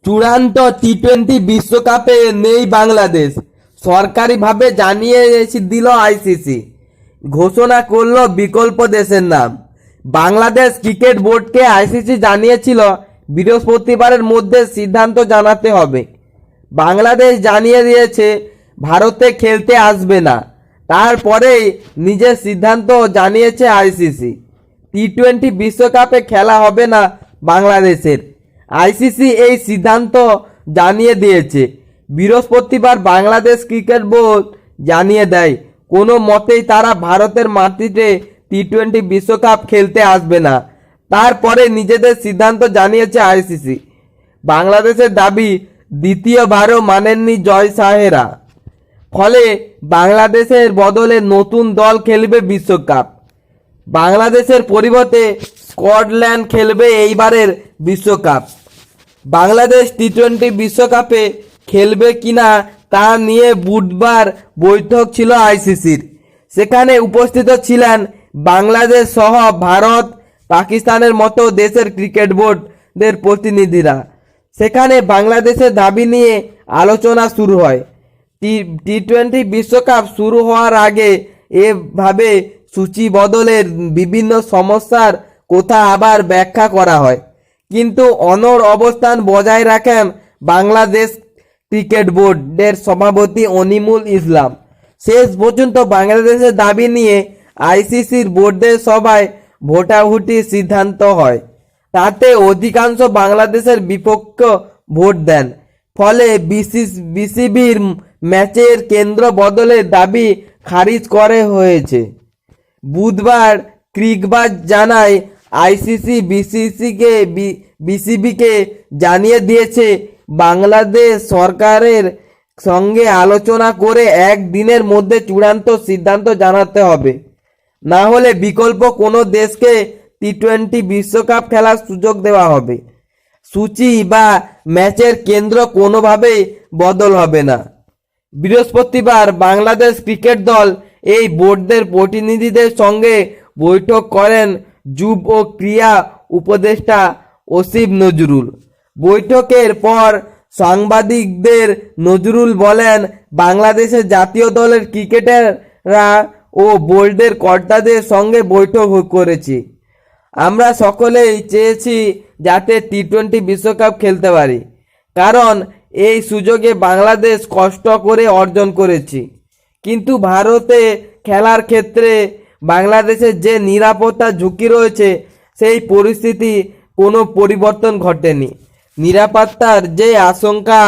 চূড়ান্ত টি-20 বিশ্বকাপে নেই বাংলাদেশ, সরকারিভাবে জানিয়ে দিল আইসিসি। ঘোষণা করল বিকল্প দেশের নাম। বাংলাদেশ ক্রিকেট বোর্ডকে আইসিসি জানিয়েছিল বৃহস্পতিবারের মধ্যে সিদ্ধান্ত জানাতে হবে। বাংলাদেশ জানিয়ে দিয়েছে ভারতে খেলতে আসবে না। তারপরেই নিজের সিদ্ধান্ত জানিয়েছে আইসিসি। টি-20 বিশ্বকাপে খেলা হবে না বাংলাদেশের। আইসিসি এই সিদ্ধান্ত জানিয়ে দিয়েছে। বৃহস্পতিবার বাংলাদেশ ক্রিকেট বোর্ড জানিয়ে দেয় কোনো মতেই তারা ভারতের মাটিতে টি-20 বিশ্বকাপ খেলতে আসবে না। তারপরে নিজেদের সিদ্ধান্ত জানিয়েছে আইসিসি। বাংলাদেশের দাবি দ্বিতীয়বারও মানেননি জয় শাহেরা। ফলে বাংলাদেশের বদলে নতুন দল খেলবে বিশ্বকাপ। বাংলাদেশের পরিবর্তে স্কটল্যান্ড খেলবে এইবারের বিশ্বকাপ। বাংলাদেশ টি-20 বিশ্বকাপে খেলবে কিনা তা নিয়ে বুধবার বৈঠক ছিল আইসিসির। সেখানে উপস্থিত ছিলেন বাংলাদেশ সহ ভারত, পাকিস্তানের মতো দেশের ক্রিকেট বোর্ডের প্রতিনিধিরা। সেখানে বাংলাদেশের দাবি নিয়ে আলোচনা শুরু হয়। টি-20 বিশ্বকাপ শুরু হওয়ার আগে এভাবে সূচি বদলের বিভিন্ন সমস্যার কথা আবার ব্যাখ্যা করা হয়, কিন্তু অনড় অবস্থান বজায় রাখেন বাংলাদেশ ক্রিকেট বোর্ডের সভাপতি অনিমুল ইসলাম। শেষ পর্যন্ত বাংলাদেশের দাবি নিয়ে আইসিসির বোর্ডের সভায় ভোটাভুটির সিদ্ধান্ত হয়। তাতে অধিকাংশ বাংলাদেশের বিপক্ষে ভোট দেন। ফলে বিসিবির ম্যাচের কেন্দ্র বদলের দাবি খারিজ করে হয়েছে। বুধবার ক্রিকবাজ জানায় আইসিসি বিসিবিকে জানিয়ে দিয়েছে বাংলাদেশ সরকারের সঙ্গে আলোচনা করে একদিনের মধ্যে চূড়ান্ত সিদ্ধান্ত জানাতে হবে। না হলে বিকল্প কোনো দেশকে টি-20 বিশ্বকাপ খেলার সুযোগ দেওয়া হবে। সূচি বা ম্যাচের কেন্দ্র কোনোভাবেই বদল হবে না। বৃহস্পতিবার বাংলাদেশ ক্রিকেট দল এই বোর্ডের প্রতিনিধিদের সঙ্গে বৈঠক করেন যুব ও ক্রীড়া উপদেষ্টা আসিফ নজরুল। বৈঠকের পর সাংবাদিকদের নজরুল বলেন, বাংলাদেশের জাতীয় দলের ক্রিকেটাররা ও বোর্ডের কর্তাদের সঙ্গে বৈঠক করেছি। আমরা সকলেই চেয়েছি যাতে টি-20 বিশ্বকাপ খেলতে পারি, কারণ এই সুযোগে বাংলাদেশ কষ্ট করে অর্জন করেছি। কিন্তু ভারতে খেলার ক্ষেত্রে বাংলাদেশের যে নিরাপত্তা ঝুঁকি রয়েছে সেই পরিস্থিতি কোনো পরিবর্তন ঘটেনি। নিরাপত্তার যে আশঙ্কা